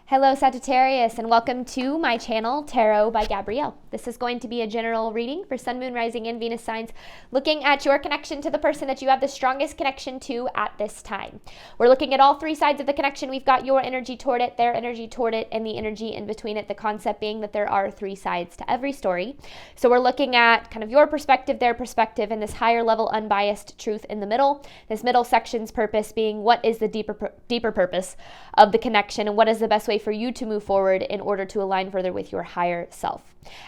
Hello Sagittarius, and welcome to my channel, Tarot by Gabrielle. This is going to be a general reading for Sun, Moon, Rising, and Venus signs, looking at your connection to the person that you have the strongest connection to at this time. We're looking at all three sides of the connection. We've got your energy toward it, their energy toward it, and the energy in between it, the concept being that there are three sides to every story. So we're looking at kind of your perspective, their perspective, and this higher level unbiased truth in the middle. This middle section's purpose being what is the deeper purpose of the connection, and what is the best way for you to move forward in order to align further with your higher self.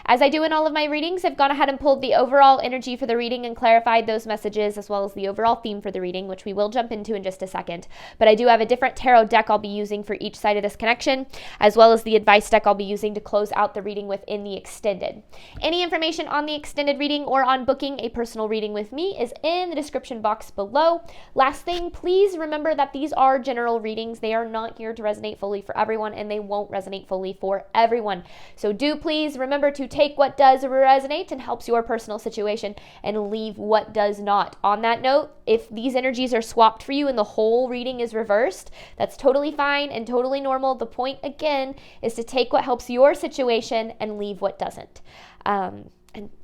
As I do in all of my readings, I've gone ahead and pulled the overall energy for the reading and clarified those messages, as well as the overall theme for the reading, which we will jump into in just a second. But I do have a different tarot deck I'll be using for each side of this connection, as well as the advice deck I'll be using to close out the reading within the extended. Any information on the extended reading or on booking a personal reading with me is in the description box below. Last thing, please remember that these are general readings. They are not here to resonate fully for everyone, and they won't resonate fully for everyone. So do please remember to take what does resonate and helps your personal situation and leave what does not. On that note, if these energies are swapped for you and the whole reading is reversed, that's totally fine and totally normal. The point, again, is to take what helps your situation and leave what doesn't. And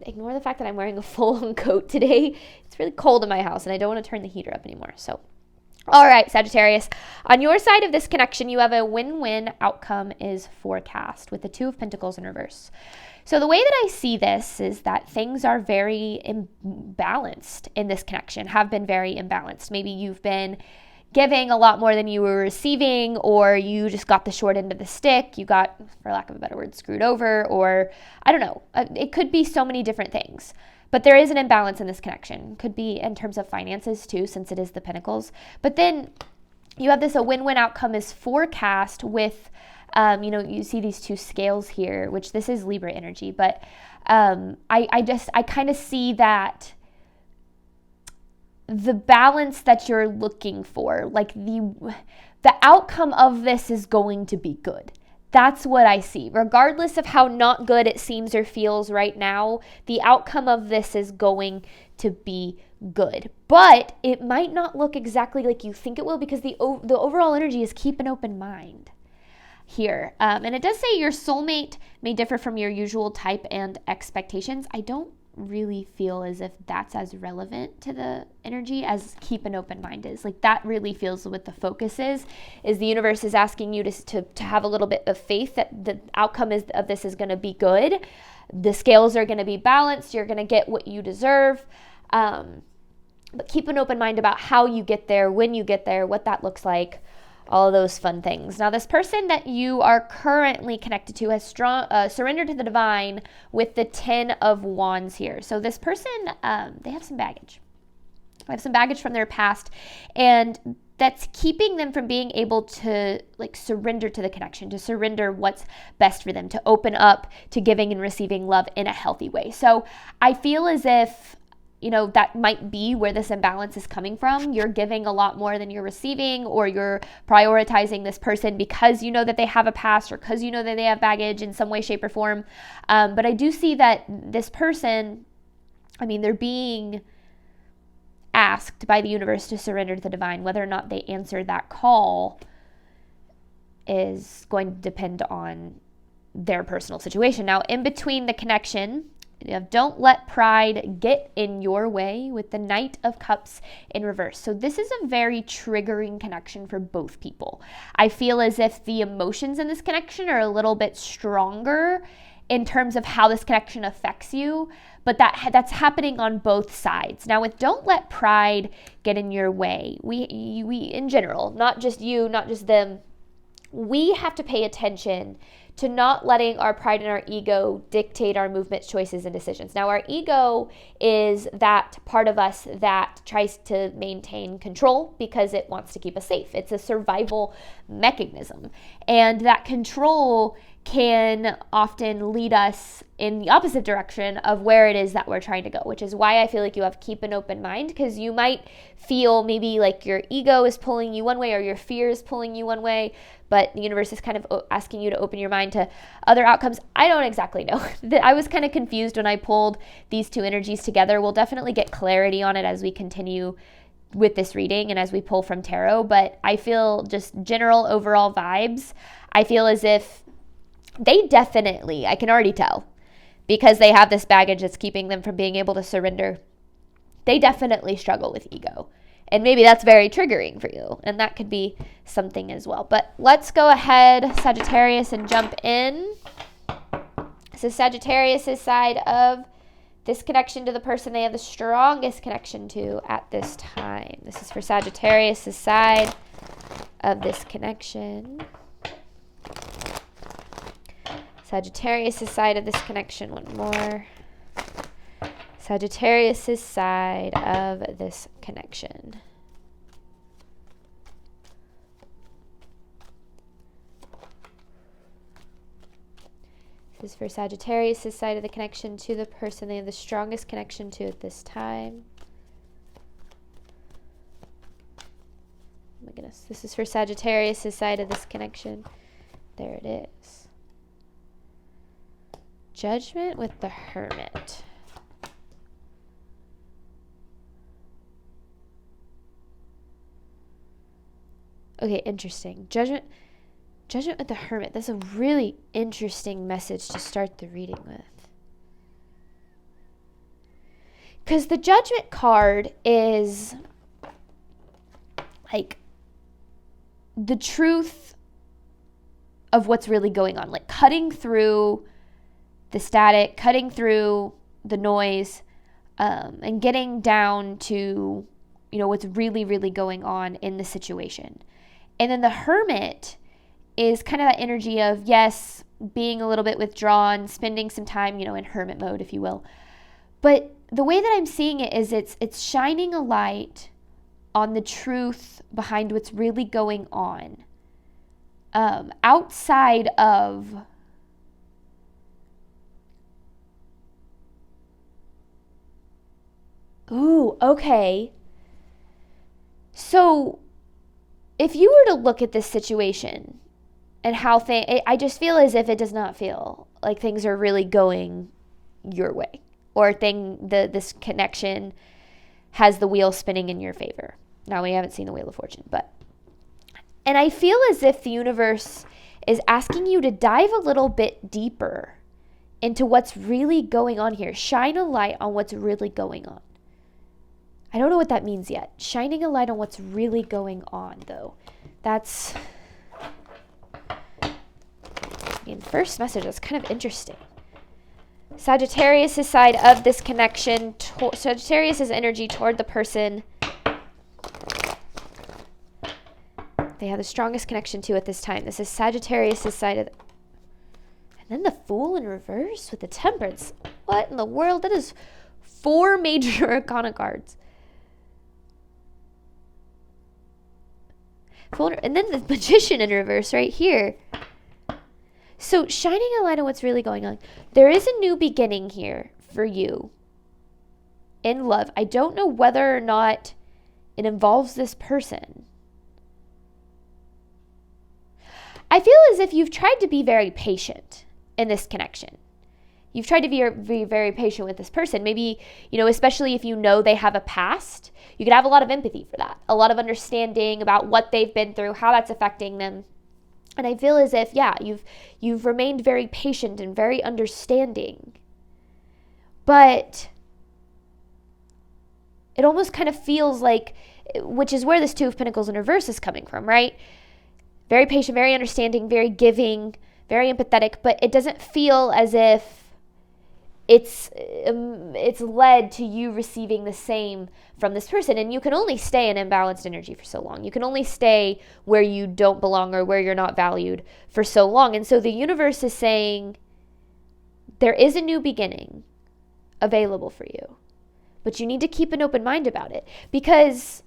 ignore the fact that I'm wearing a full-on coat today. It's really cold in my house, and I don't want to turn the heater up anymore. So, all right, Sagittarius. On your side of this connection, you have a win-win outcome is forecast with the Two of Pentacles in reverse. So the way that I see this is that things are very imbalanced in this connection, have been very imbalanced. Maybe you've been giving a lot more than you were receiving, or you just got the short end of the stick. You got, for lack of a better word, screwed over, or I don't know. It could be so many different things. But there is an imbalance in this connection. Could be in terms of finances too, since it is the Pentacles. But then you have this, a win-win outcome is forecast with, you see these two scales here, which this is Libra energy. But I kind of see that the balance that you're looking for, like the outcome of this is going to be good. That's what I see. Regardless of how not good it seems or feels right now, the outcome of this is going to be good. But it might not look exactly like you think it will, because the overall energy is keep an open mind here. And it does say your soulmate may differ from your usual type and expectations. I don't really feel as if that's as relevant to the energy as keep an open mind is. Like, that really feels what the focus is the universe is asking you to have a little bit of faith that the outcome of this is going to be good. The scales are going to be balanced. You're going to get what you deserve. But keep an open mind about how you get there, when you get there, what that looks like, all of those fun things. Now, this person that you are currently connected to has surrendered to the divine with the 10 of Wands here. So this person, they have some baggage. They have some baggage from their past, and that's keeping them from being able to surrender to the connection, to surrender what's best for them, to open up to giving and receiving love in a healthy way. So I feel as if that might be where this imbalance is coming from. You're giving a lot more than you're receiving, or you're prioritizing this person because you know that they have a past, or because you know that they have baggage in some way, shape, or form. But I do see that this person, they're being asked by the universe to surrender to the divine. Whether or not they answer that call is going to depend on their personal situation. Now, in between the connection, don't let pride get in your way with the Knight of Cups in reverse. So this is a very triggering connection for both people. I feel as if the emotions in this connection are a little bit stronger in terms of how this connection affects you, but that's happening on both sides. Now, with don't let pride get in your way, we in general, not just you, not just them, we have to pay attention to not letting our pride and our ego dictate our movements, choices, and decisions. Now, our ego is that part of us that tries to maintain control because it wants to keep us safe. It's a survival mechanism. And that control can often lead us in the opposite direction of where it is that we're trying to go, which is why I feel like you have to keep an open mind, because you might feel maybe like your ego is pulling you one way, or your fear is pulling you one way, but the universe is kind of asking you to open your mind to other outcomes. I don't exactly know. I was kind of confused when I pulled these two energies together. We'll definitely get clarity on it as we continue with this reading and as we pull from tarot, but I feel just general overall vibes. I feel as if they definitely, I can already tell, because they have this baggage that's keeping them from being able to surrender, they definitely struggle with ego. And maybe that's very triggering for you. And that could be something as well. But let's go ahead, Sagittarius, and jump in. So Sagittarius' side of this connection to the person they have the strongest connection to at this time. This is for Sagittarius' side of this connection. Sagittarius' side of this connection, one more. Sagittarius' side of this connection. This is for Sagittarius' side of the connection to the person they have the strongest connection to at this time. Oh my goodness. This is for Sagittarius' side of this connection. There it is. Judgment with the Hermit. Okay, interesting. Judgment with the Hermit. That's a really interesting message to start the reading with. Because the Judgment card is like the truth of what's really going on. Like cutting through the static, cutting through the noise, and getting down to, what's really, really going on in the situation. And then the Hermit is kind of that energy of, yes, being a little bit withdrawn, spending some time, in hermit mode, if you will. But the way that I'm seeing it is it's shining a light on the truth behind what's really going on. Outside of ooh, okay. So if you were to look at this situation and how I just feel as if it does not feel like things are really going your way, or this connection has the wheel spinning in your favor. Now, we haven't seen the Wheel of Fortune, and I feel as if the universe is asking you to dive a little bit deeper into what's really going on here. Shine a light on what's really going on. I don't know what that means yet. Shining a light on what's really going on, though. That's, first message, that's kind of interesting. Sagittarius' side of this connection, Sagittarius' energy toward the person they have the strongest connection to at this time. This is Sagittarius' side of and then the Fool in reverse with the Temperance. What in the world? That is 4 major arcana cards. And then the Magician in reverse right here. So shining a light on what's really going on. There is a new beginning here for you in love. I don't know whether or not it involves this person. I feel as if you've tried to be very patient in this connection. You've tried to be very patient with this person. Maybe, especially if you know they have a past, you could have a lot of empathy for that, a lot of understanding about what they've been through, how that's affecting them. And I feel as if, you've remained very patient and very understanding. But it almost kind of feels like, which is where this Two of Pentacles in reverse is coming from, right? Very patient, very understanding, very giving, very empathetic, but it doesn't feel as if it's led to you receiving the same from this person. And you can only stay in imbalanced energy for so long. You can only stay where you don't belong or where you're not valued for so long. And so the universe is saying there is a new beginning available for you, but you need to keep an open mind about it, because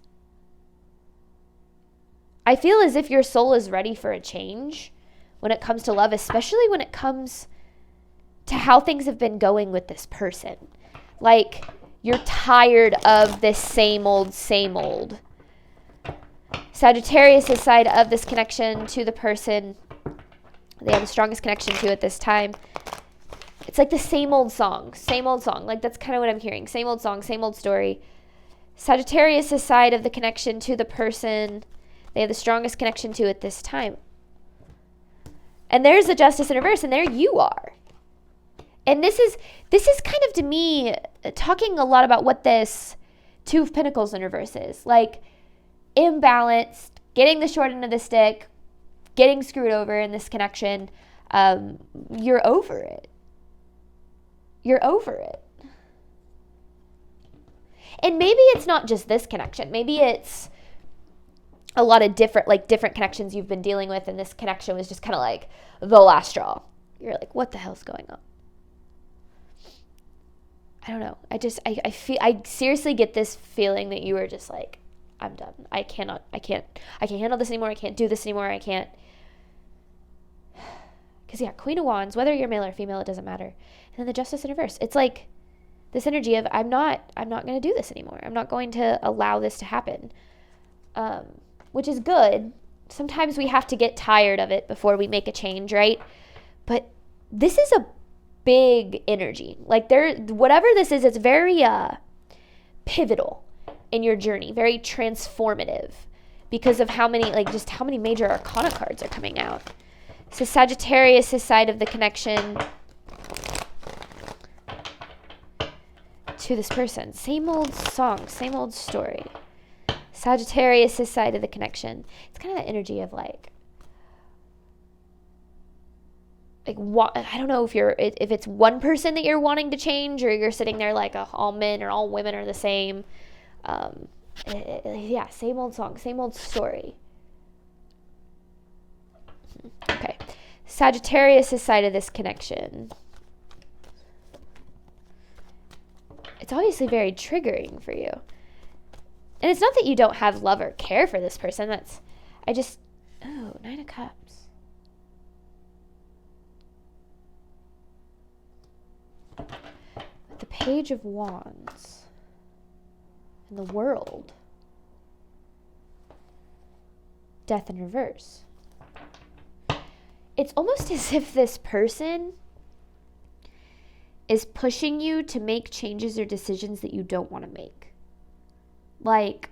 I feel as if your soul is ready for a change when it comes to love, especially when it comes to how things have been going with this person. Like, you're tired of this same old. Sagittarius' side of this connection to the person they have the strongest connection to at this time. It's like the same old song. Like, that's kind of what I'm hearing. Same old song, same old story. Sagittarius' side of the connection to the person they have the strongest connection to at this time. And there's the Justice in reverse, and there you are. And this is kind of, to me, talking a lot about what this Two of Pentacles in reverse is. Like, imbalanced, getting the short end of the stick, getting screwed over in this connection. You're over it. You're over it. And maybe it's not just this connection. Maybe it's a lot of different connections you've been dealing with, and this connection was just kind of like the last straw. You're like, what the hell's going on? I don't know. I seriously get this feeling that you were just like, I'm done. I can't handle this anymore. I can't do this anymore. I can't. Because, yeah, Queen of Wands, whether you're male or female, it doesn't matter. And then the Justice in reverse. It's like this energy of, I'm not going to do this anymore. I'm not going to allow this to happen. Which is good. Sometimes we have to get tired of it before we make a change, right? But this is a big energy. Like, whatever this is, it's very pivotal in your journey, very transformative because of how many major arcana cards are coming out. So Sagittarius' side of the connection to this person. Same old song, same old story. Sagittarius' side of the connection. It's kind of that energy of like what, I don't know if it's one person that you're wanting to change, or you're sitting there like all men or all women are the same. Yeah, same old song, same old story. Okay. Sagittarius' side of this connection. It's obviously very triggering for you. And it's not that you don't have love or care for this person. Nine of Cups. With the Page of Wands. And the World. Death in reverse. It's almost as if this person is pushing you to make changes or decisions that you don't want to make. Like,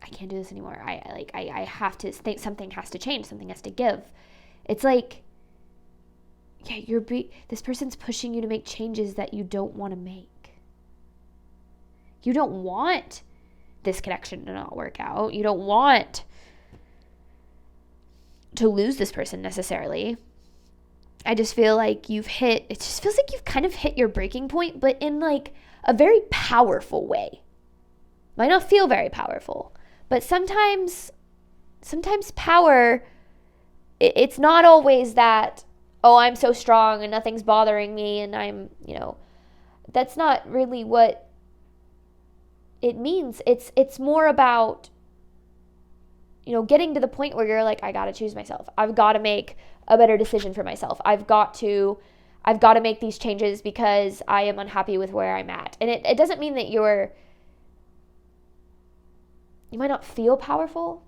I can't do this anymore. I have to think something has to change. Something has to give. It's like, yeah, this person's pushing you to make changes that you don't want to make. You don't want this connection to not work out. You don't want to lose this person necessarily. I just feel like it just feels like you've kind of hit your breaking point, but in like a very powerful way. Might not feel very powerful, but sometimes power, it's not always that, oh, I'm so strong and nothing's bothering me and I'm, that's not really what it means. It's more about, getting to the point where you're like, I got to choose myself. I've got to make a better decision for myself. I've got to make these changes because I am unhappy with where I'm at. And it doesn't mean that you might not feel powerful,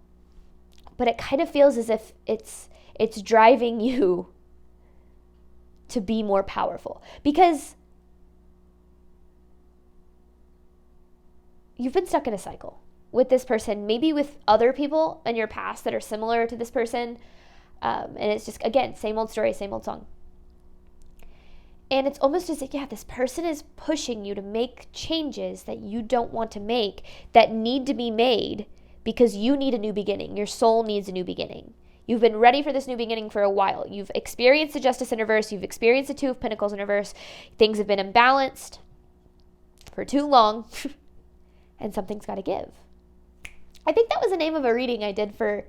but it kind of feels as if it's driving you to be more powerful, because you've been stuck in a cycle with this person, maybe with other people in your past that are similar to this person. And it's just, again, same old story, same old song. And it's almost as if, this person is pushing you to make changes that you don't want to make, that need to be made because you need a new beginning. Your soul needs a new beginning. You've been ready for this new beginning for a while. You've experienced the Justice in reverse. You've experienced the Two of Pentacles in reverse. Things have been imbalanced for too long, and something's got to give. I think that was the name of a reading I did for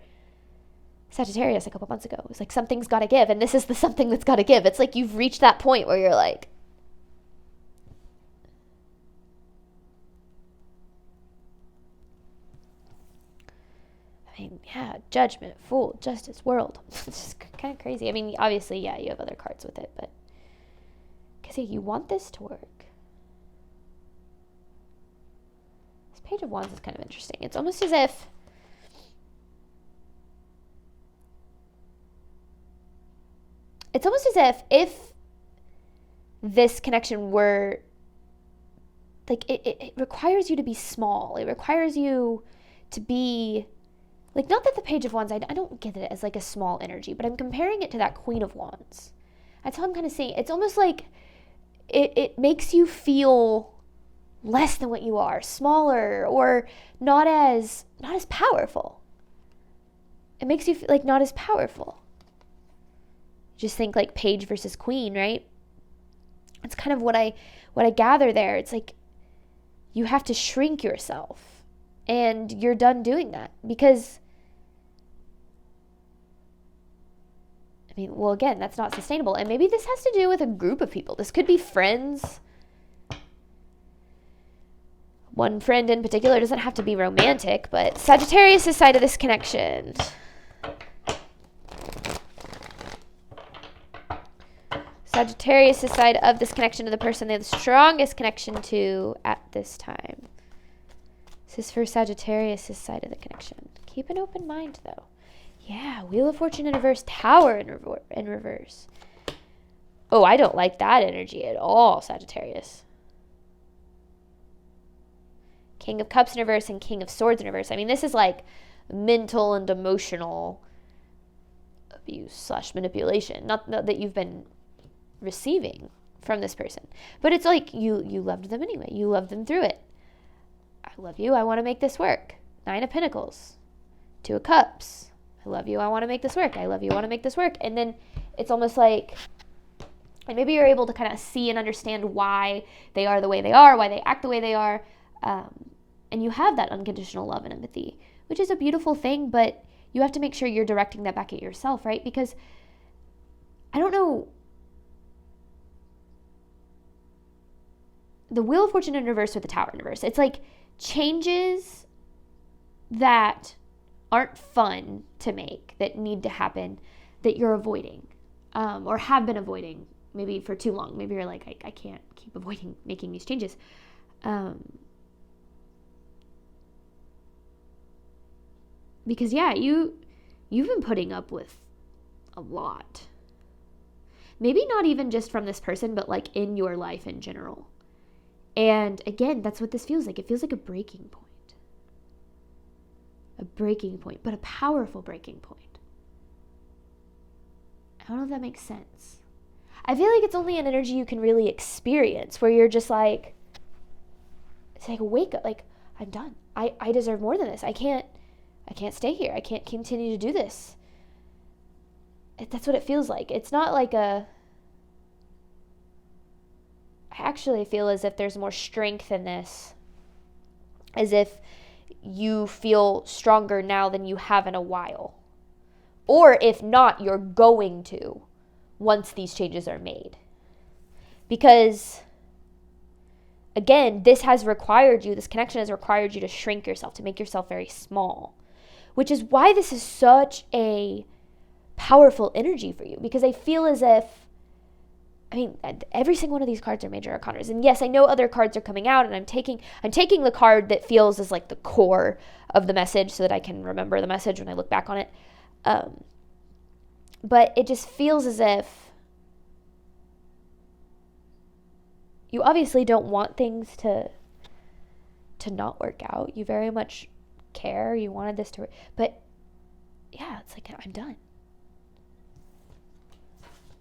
Sagittarius a couple months ago. It was like, something's got to give, and this is the something that's got to give. It's like you've reached that point where you're like, Judgment, Fool, Justice, World. It's just kind of crazy. I mean, obviously, you have other cards with it, but because you want this to work. This Page of Wands is kind of interesting. It's almost as if this connection were like, it requires you to be small. It requires you to be like, not that the Page of Wands, I don't get it as like a small energy, but I'm comparing it to that Queen of Wands. That's how I'm kind of saying. It's almost like it makes you feel less than what you are, smaller, or not as powerful. It makes you feel like not as powerful. Just think like Page versus Queen, right? It's kind of what I gather there. It's like you have to shrink yourself, and you're done doing that because, I mean, well, again, that's not sustainable. And maybe this has to do with a group of people. This could be friends. One friend in particular, doesn't have to be romantic, but Sagittarius' side of this connection. Sagittarius' side of this connection to the person they have the strongest connection to at this time. This is for Sagittarius' side of the connection. Keep an open mind, though. Yeah, Wheel of Fortune in reverse, Tower in reverse. Oh, I don't like that energy at all, Sagittarius. King of Cups in reverse and King of Swords in reverse. I mean, this is like mental and emotional abuse / manipulation. Not that you've been receiving from this person, but it's like you loved them anyway. You loved them through it. I love you. I want to make this work. 9 of Pentacles. 2 of Cups. I love you. I want to make this work. I love you. I want to make this work. And then it's almost like, and maybe you're able to kind of see and understand why they are the way they are, why they act the way they are. And you have that unconditional love and empathy, which is a beautiful thing, but you have to make sure you're directing that back at yourself, right? Because I don't know, the Wheel of Fortune in reverse with the Tower in reverse, it's like changes that aren't fun to make, that need to happen, that you're avoiding, or have been avoiding maybe for too long. Maybe you're like, I can't keep avoiding making these changes. Because yeah, you've been putting up with a lot. Maybe not even just from this person, but like in your life in general. And again, that's what this feels like. It feels like a breaking point. A breaking point, but a powerful breaking point. I don't know if that makes sense. I feel like it's only an energy you can really experience, where you're just like, it's like, wake up, like, I'm done. I deserve more than this. I can't stay here. I can't continue to do this. That's what it feels like. It's not like I actually feel as if there's more strength in this. As if you feel stronger now than you have in a while. Or if not, you're going to once these changes are made. Because, again, this connection has required you to shrink yourself, to make yourself very small. Which is why this is such a powerful energy for you. Because I feel as if, I mean, every single one of these cards are major arcanas. And yes, I know other cards are coming out, and I'm taking the card that feels as like the core of the message so that I can remember the message when I look back on it. But it just feels as if you obviously don't want things to not work out. You very much care. You wanted this to work. But yeah, it's like, I'm done.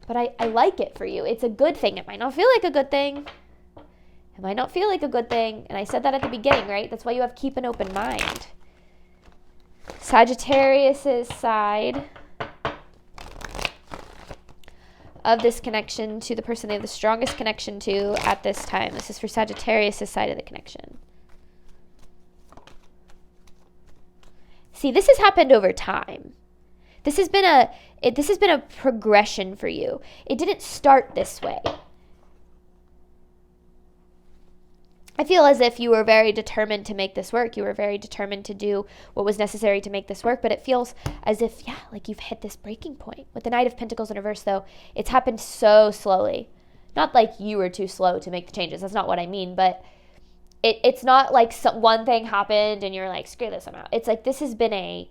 But I like it for you. It's a good thing. It might not feel like a good thing. It might not feel like a good thing. And I said that at the beginning, right? That's why you have to keep an open mind. Sagittarius' side of this connection to the person they have the strongest connection to at this time. This is for Sagittarius' side of the connection. See, this has happened over time. This has been a progression for you. It didn't start this way. I feel as if you were very determined to make this work. You were very determined to do what was necessary to make this work, but it feels as if, yeah, like you've hit this breaking point. With the Knight of Pentacles in reverse, though, it's happened so slowly. Not like you were too slow to make the changes. That's not what I mean, but it's not like one thing happened and you're like, screw this, I'm out. It's like this has been a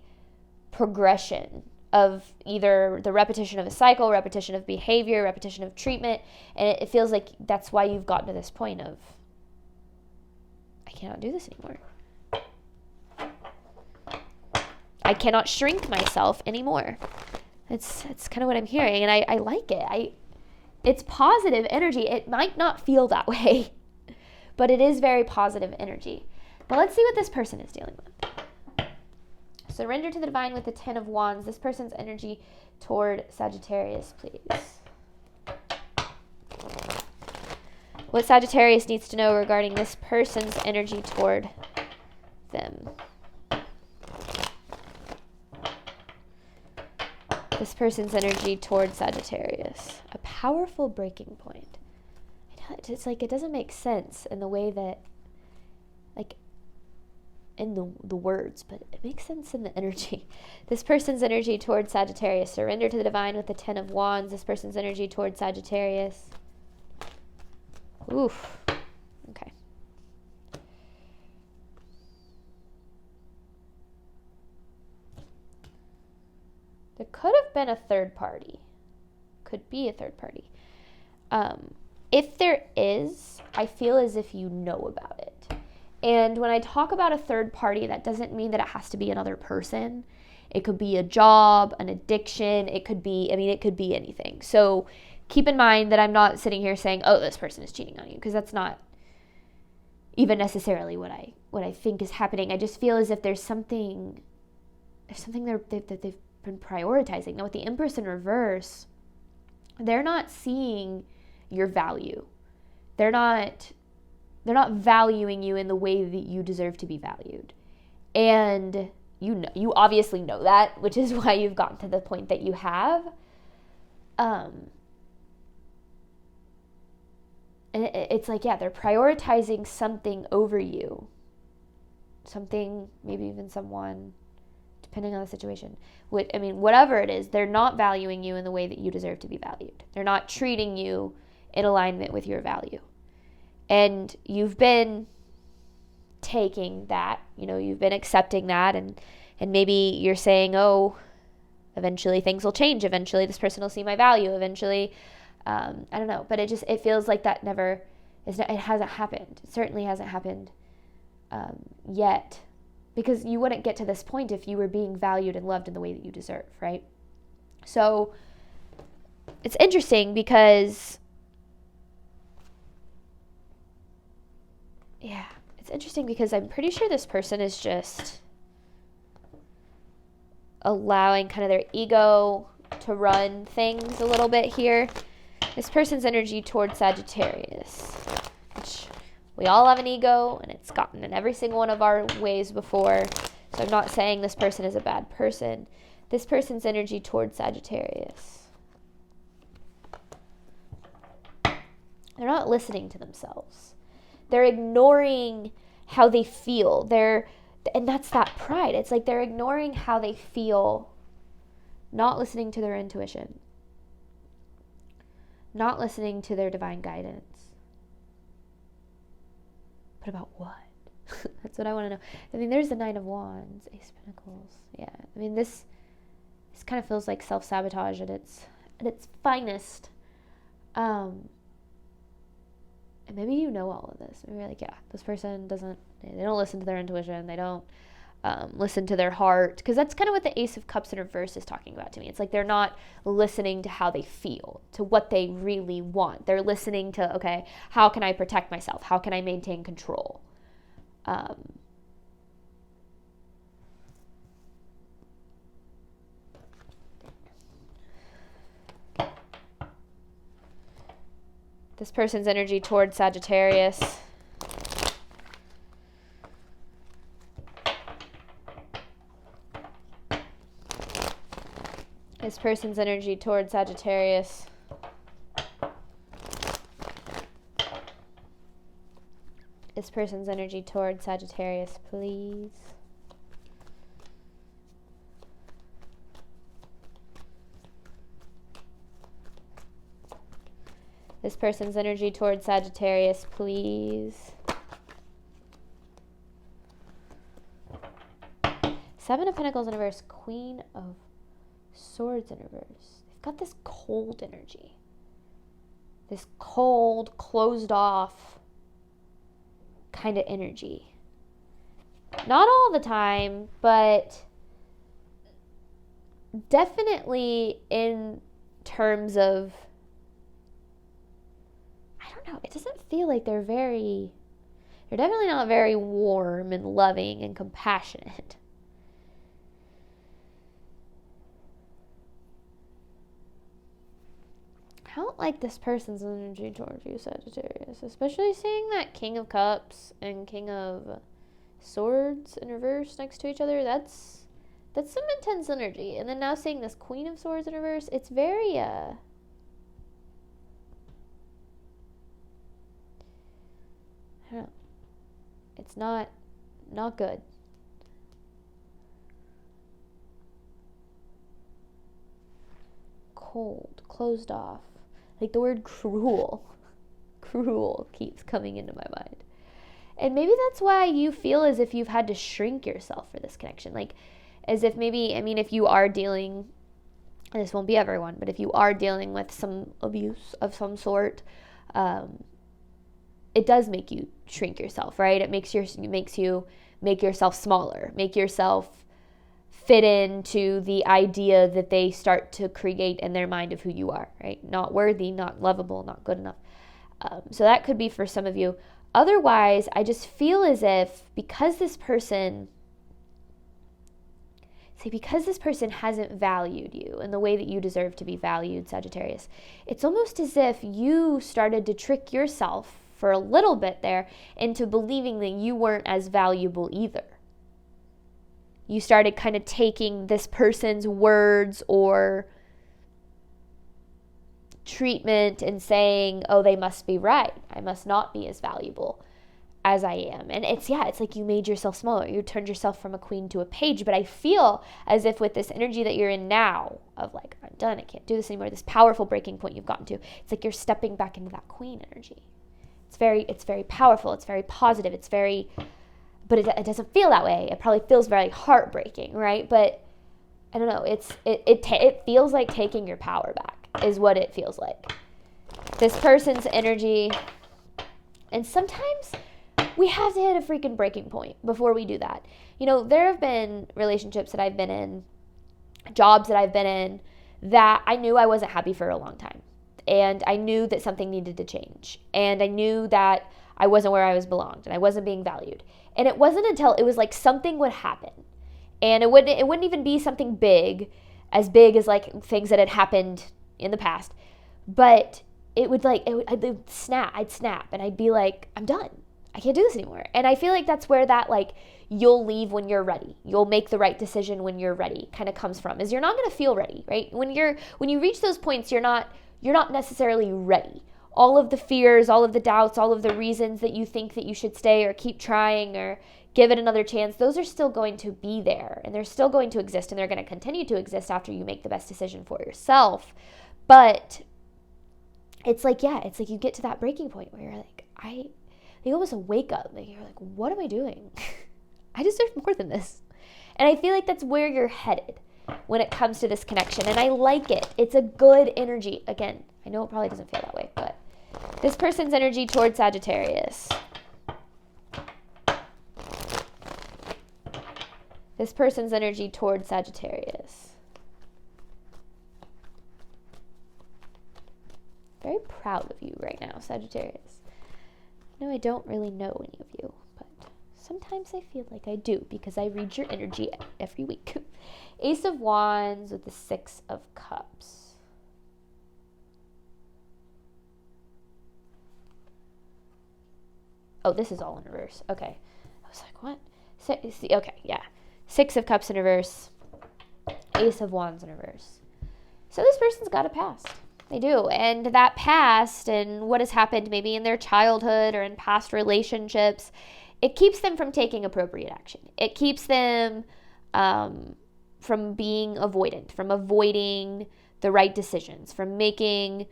progression of either the repetition of a cycle, repetition of behavior, repetition of treatment, and it feels like that's why you've gotten to this point of, I cannot do this anymore. I cannot shrink myself anymore. It's kind of what I'm hearing, and I like it. It's positive energy. It might not feel that way, but it is very positive energy. But let's see what this person is dealing with. Surrender to the divine with the 10 of Wands. This person's energy toward Sagittarius, please. What Sagittarius needs to know regarding this person's energy toward them. This person's energy toward Sagittarius. A powerful breaking point. It's like it doesn't make sense in the way that, like, in the words, but it makes sense in the energy. This person's energy toward Sagittarius. Surrender to the divine with the 10 of Wands. This person's energy toward Sagittarius. Oof. Okay. There could have been a third party. Could be a third party. If there is, I feel as if you know about it. And when I talk about a third party, that doesn't mean that it has to be another person. It could be a job, an addiction. It could be anything. So keep in mind that I'm not sitting here saying, oh, this person is cheating on you, because that's not even necessarily what I think is happening. I just feel as if there's something that they've been prioritizing. Now with the Empress in reverse, they're not seeing your value. They're not valuing you in the way that you deserve to be valued. And you obviously know that, which is why you've gotten to the point that you have. And it's like, yeah, they're prioritizing something over you. Something, maybe even someone, depending on the situation. Whatever it is, they're not valuing you in the way that you deserve to be valued. They're not treating you in alignment with your value. And you've been taking that, you've been accepting that, and maybe you're saying, oh, eventually things will change. Eventually this person will see my value. Eventually, I don't know. But it feels like that it hasn't happened. It certainly hasn't happened yet. Because you wouldn't get to this point if you were being valued and loved in the way that you deserve, right? So it's interesting because, I'm pretty sure this person is just allowing kind of their ego to run things a little bit here. This person's energy towards Sagittarius, which we all have an ego, and it's gotten in every single one of our ways before. So I'm not saying this person is a bad person. This person's energy towards Sagittarius. They're not listening to themselves. They're ignoring how they feel. And that's that pride. It's like they're ignoring how they feel, not listening to their intuition, not listening to their divine guidance. But about what? That's what I want to know. There's the 9 of Wands, Ace of Pentacles. Yeah, this kind of feels like self-sabotage at its finest. And maybe you know all of this. Maybe you're like, yeah, this person they don't listen to their intuition. They don't listen to their heart. Because that's kind of what the Ace of Cups in reverse is talking about to me. It's like they're not listening to how they feel, to what they really want. They're listening to, okay, how can I protect myself? How can I maintain control? This person's energy towards Sagittarius. This person's energy towards Sagittarius. This person's energy towards Sagittarius, please. This person's energy towards Sagittarius, please. 7 of Pentacles in reverse, Queen of Swords in reverse. They've got this cold energy. This cold, closed off kind of energy. Not all the time, but definitely in terms of, I don't know, it doesn't feel like they're definitely not very warm and loving and compassionate. I don't like this person's energy towards you, Sagittarius. Especially seeing that King of Cups and King of Swords in reverse next to each other. That's some intense energy. And then now seeing this Queen of Swords in reverse, it's very, I don't know. It's not good. Cold, closed off. Like the word cruel keeps coming into my mind. And maybe that's why you feel as if you've had to shrink yourself for this connection. Like, as if maybe, I mean, if you are dealing, and this won't be everyone, but if you are dealing with some abuse of some sort, it does make you shrink yourself, right? It makes you make yourself smaller, make yourself fit into the idea that they start to create in their mind of who you are, right? Not worthy, not lovable, not good enough. So that could be for some of you. Otherwise, I just feel as if because this person hasn't valued you in the way that you deserve to be valued, Sagittarius, it's almost as if you started to trick yourself for a little bit there into believing that you weren't as valuable either. You started kind of taking this person's words or treatment and saying, oh, they must be right. I must not be as valuable as I am. And it's like you made yourself smaller. You turned yourself from a queen to a page. But I feel as if with this energy that you're in now of like, I'm done, I can't do this anymore, this powerful breaking point you've gotten to, it's like you're stepping back into that queen energy. It's very powerful. It's very positive. But it doesn't feel that way. It probably feels very heartbreaking, right? But I don't know. It feels like taking your power back is what it feels like. This person's energy, and sometimes we have to hit a freaking breaking point before we do that. You know, there have been relationships that I've been in, jobs that I've been in, that I knew I wasn't happy for a long time. And I knew that something needed to change. And I knew that I wasn't where I was belonged and I wasn't being valued. And it wasn't until it was like something would happen. And it wouldn't even be something big as like things that had happened in the past. But I'd snap and I'd be like, I'm done. I can't do this anymore. And I feel like that's where that like you'll leave when you're ready. You'll make the right decision when you're ready kind of comes from, is you're not going to feel ready, right? When you reach those points, you're not necessarily ready. All of the fears, all of the doubts, all of the reasons that you think that you should stay or keep trying or give it another chance, those are still going to be there and they're still going to exist and they're going to continue to exist after you make the best decision for yourself. But it's like you get to that breaking point where you're like, you almost wake up and you're like, what am I doing? I deserve more than this. And I feel like that's where you're headed when it comes to this connection. And I like it. It's a good energy. Again, I know it probably doesn't feel that way, but this person's energy towards Sagittarius. This person's energy towards Sagittarius. Very proud of you right now, Sagittarius. No, I don't really know any of you, but sometimes I feel like I do because I read your energy every week. Ace of Wands with the Six of Cups. Oh, this is all in reverse. Okay. I was like, what? Okay, yeah. Six of Cups in reverse. Ace of Wands in reverse. So this person's got a past. They do. And that past and what has happened maybe in their childhood or in past relationships, it keeps them from taking appropriate action. It keeps them from being avoidant, from avoiding the right decisions, from making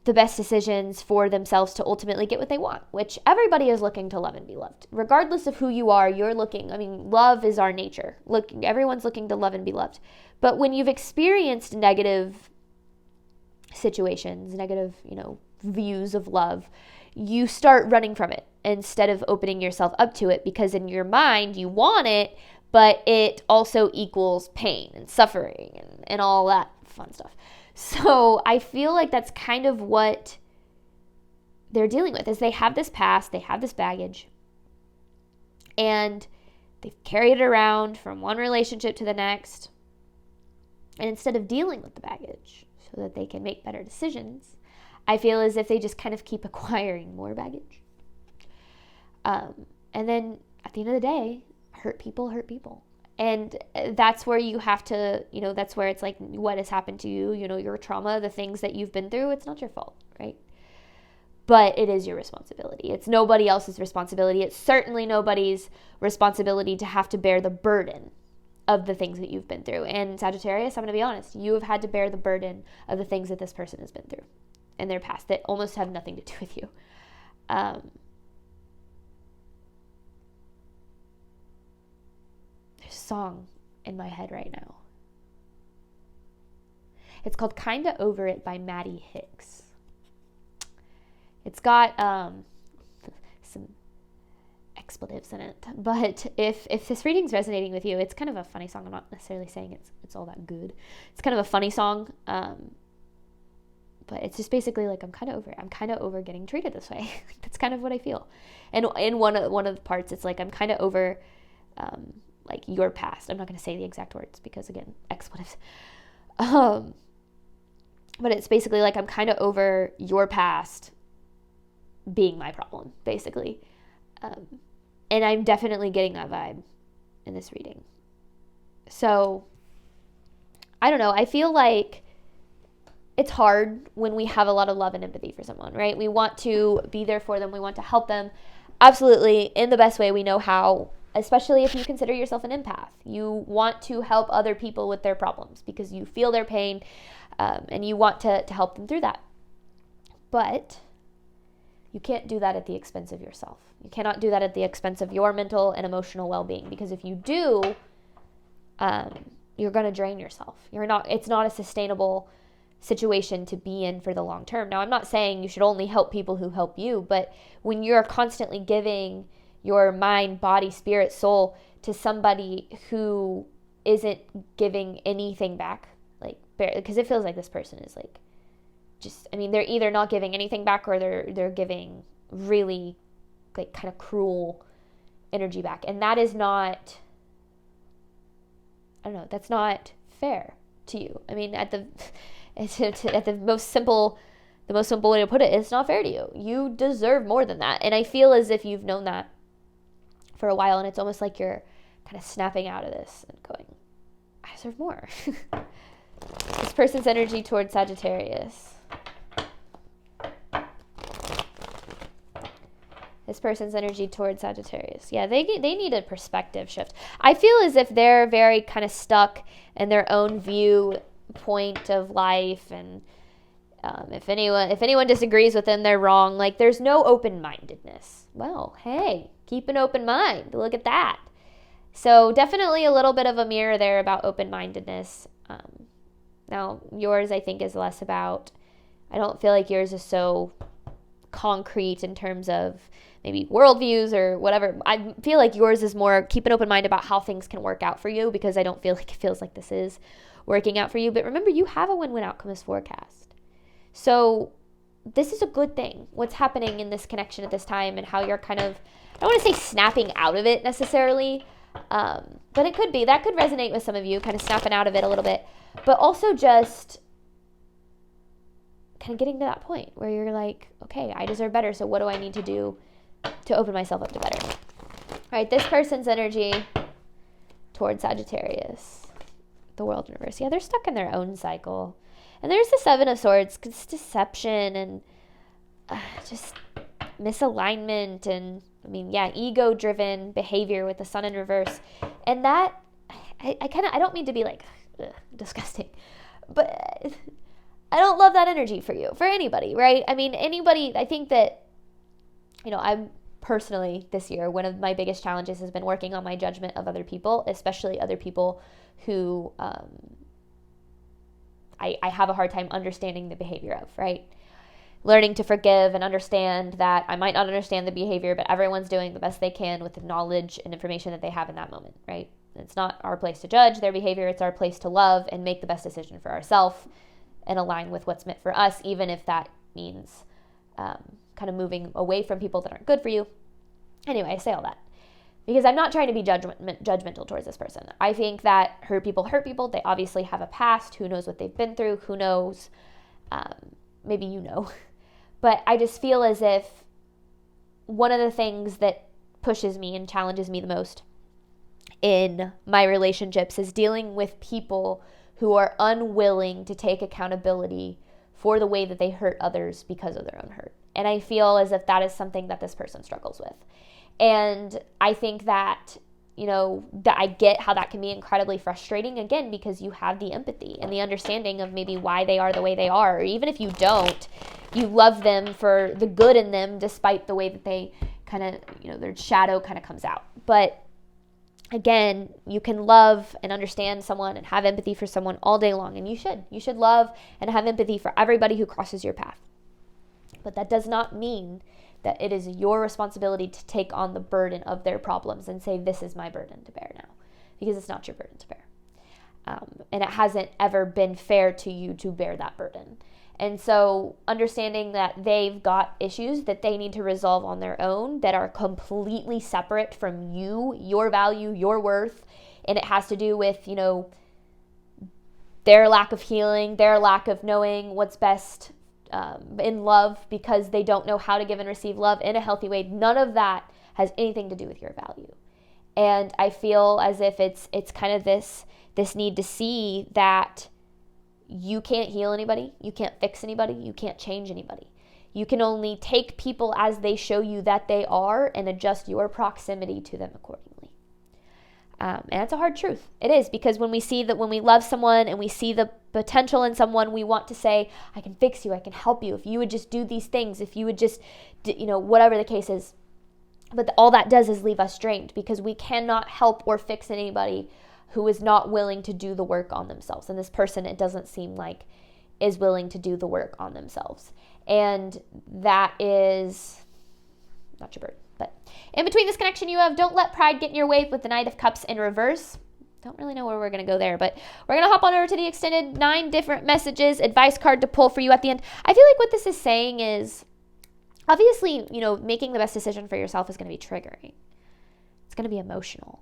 the best decisions for themselves to ultimately get what they want, which everybody is looking to love and be loved. Regardless of who you are, you're looking, love is our nature. Everyone's looking to love and be loved. But when you've experienced negative situations, negative, views of love, you start running from it instead of opening yourself up to it because in your mind you want it, but it also equals pain and suffering and all that fun stuff. So I feel like that's kind of what they're dealing with, is they have this past, they have this baggage, and they've carried it around from one relationship to the next. And instead of dealing with the baggage so that they can make better decisions, I feel as if they just kind of keep acquiring more baggage. And then at the end of the day, hurt people. And that's where you have to, that's where it's like, what has happened to you, your trauma, the things that you've been through, it's not your fault, right? But it is your responsibility. It's nobody else's responsibility. It's certainly nobody's responsibility to have to bear the burden of the things that you've been through. And Sagittarius, I'm going to be honest, you have had to bear the burden of the things that this person has been through in their past that almost have nothing to do with you. There's a song in my head right now. It's called Kinda Over It by Maddie Hicks. It's got some expletives in it, but if this reading's resonating with you, it's kind of a funny song. I'm not necessarily saying it's all that good. It's kind of a funny song, but it's just basically like, I'm kind of over it. I'm kind of over getting treated this way. That's kind of what I feel. And in one of the parts, it's like, I'm kind of over like your past. I'm not going to say the exact words because, again, expletives. But it's basically like, I'm kind of over your past being my problem, basically. And I'm definitely getting that vibe in this reading. So, I don't know. I feel like it's hard when we have a lot of love and empathy for someone, right? We want to be there for them. We want to help them. Absolutely, in the best way we know how, especially if you consider yourself an empath. You want to help other people with their problems because you feel their pain, and you want to help them through that. But you can't do that at the expense of yourself. You cannot do that at the expense of your mental and emotional well-being, because if you do, you're going to drain yourself. It's not a sustainable situation to be in for the long term. Now, I'm not saying you should only help people who help you, but when you're constantly giving your mind, body, spirit, soul to somebody who isn't giving anything back, like, because it feels like this person is like, they're either not giving anything back or they're giving really like kind of cruel energy back. And that is not, that's not fair to you. I mean, at the most simple way to put it, it's not fair to you. You deserve more than that. And I feel as if you've known that for a while, and it's almost like you're kind of snapping out of this and going, I deserve more. This person's energy towards Sagittarius. This person's energy towards Sagittarius. Yeah, they need a perspective shift. I feel as if they're very kind of stuck in their own viewpoint of life, and if anyone disagrees with them, they're wrong. Like, there's no open-mindedness. Well, hey, keep an open mind. Look at that. So definitely a little bit of a mirror there about open-mindedness. Now, yours, I think, is less about, I don't feel like yours is so concrete in terms of maybe worldviews or whatever. I feel like yours is more keep an open mind about how things can work out for you, because I don't feel like it feels like this is working out for you. But remember, you have a win-win outcome as forecast. So this is a good thing, what's happening in this connection at this time, and how you're kind of, I don't want to say snapping out of it necessarily, but it could be. That could resonate with some of you, kind of snapping out of it a little bit. But also just kind of getting to that point where you're like, okay, I deserve better, so what do I need to do to open myself up to better? All right, this person's energy towards Sagittarius, the world universe. Yeah, they're stuck in their own cycle. And there's the Seven of Swords, it's deception and just misalignment and, ego-driven behavior with the Sun in reverse. And that, I don't mean to be like, disgusting, but I don't love that energy for you, for anybody, right? I mean, anybody, I think that, I'm personally this year, one of my biggest challenges has been working on my judgment of other people, especially other people who I have a hard time understanding the behavior of, right? Learning to forgive and understand that I might not understand the behavior, but everyone's doing the best they can with the knowledge and information that they have in that moment, right? It's not our place to judge their behavior. It's our place to love and make the best decision for ourselves and align with what's meant for us, even if that means kind of moving away from people that aren't good for you. Anyway, I say all that because I'm not trying to be judgmental towards this person. I think that hurt people. They obviously have a past. Who knows what they've been through? Who knows? Maybe you know. But I just feel as if one of the things that pushes me and challenges me the most in my relationships is dealing with people who are unwilling to take accountability for the way that they hurt others because of their own hurt. And I feel as if that is something that this person struggles with. And I think that, that I get how that can be incredibly frustrating, again, because you have the empathy and the understanding of maybe why they are the way they are. Or even if you don't, you love them for the good in them despite the way that they kind of, their shadow kind of comes out. But again, you can love and understand someone and have empathy for someone all day long. And you should. You should love and have empathy for everybody who crosses your path. But that does not mean that it is your responsibility to take on the burden of their problems and say, this is my burden to bear now. Because it's not your burden to bear. And it hasn't ever been fair to you to bear that burden. And so understanding that they've got issues that they need to resolve on their own that are completely separate from you, your value, your worth, and it has to do with, their lack of healing, their lack of knowing what's best in love because they don't know how to give and receive love in a healthy way. None of that has anything to do with your value. And I feel as if it's kind of this need to see that you can't heal anybody, you can't fix anybody, you can't change anybody. You can only take people as they show you that they are and adjust your proximity to them accordingly. And that's a hard truth. It is, because when we love someone and we see the potential in someone, we want to say, I can fix you, I can help you. If you would just do these things, if you would just, whatever the case is. But all that does is leave us drained because we cannot help or fix anybody who is not willing to do the work on themselves. And this person, it doesn't seem like, is willing to do the work on themselves. And that is not your burden. But in between this connection, you have don't let pride get in your way with the Knight of Cups in reverse. Don't really know where we're going to go there, but we're going to hop on over to the extended 9 different messages, advice card to pull for you at the end. I feel like what this is saying is, obviously, making the best decision for yourself is going to be triggering. It's going to be emotional.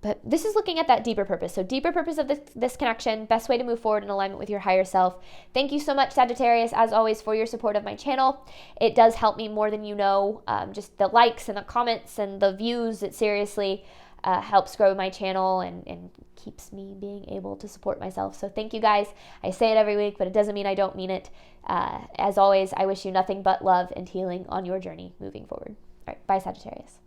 But this is looking at that deeper purpose. So deeper purpose of this connection, best way to move forward in alignment with your higher self. Thank you so much, Sagittarius, as always, for your support of my channel. It does help me more than you know. Just the likes and the comments and the views, it seriously helps grow my channel and keeps me being able to support myself. So thank you guys. I say it every week, but it doesn't mean I don't mean it. As always, I wish you nothing but love and healing on your journey moving forward. All right, bye, Sagittarius.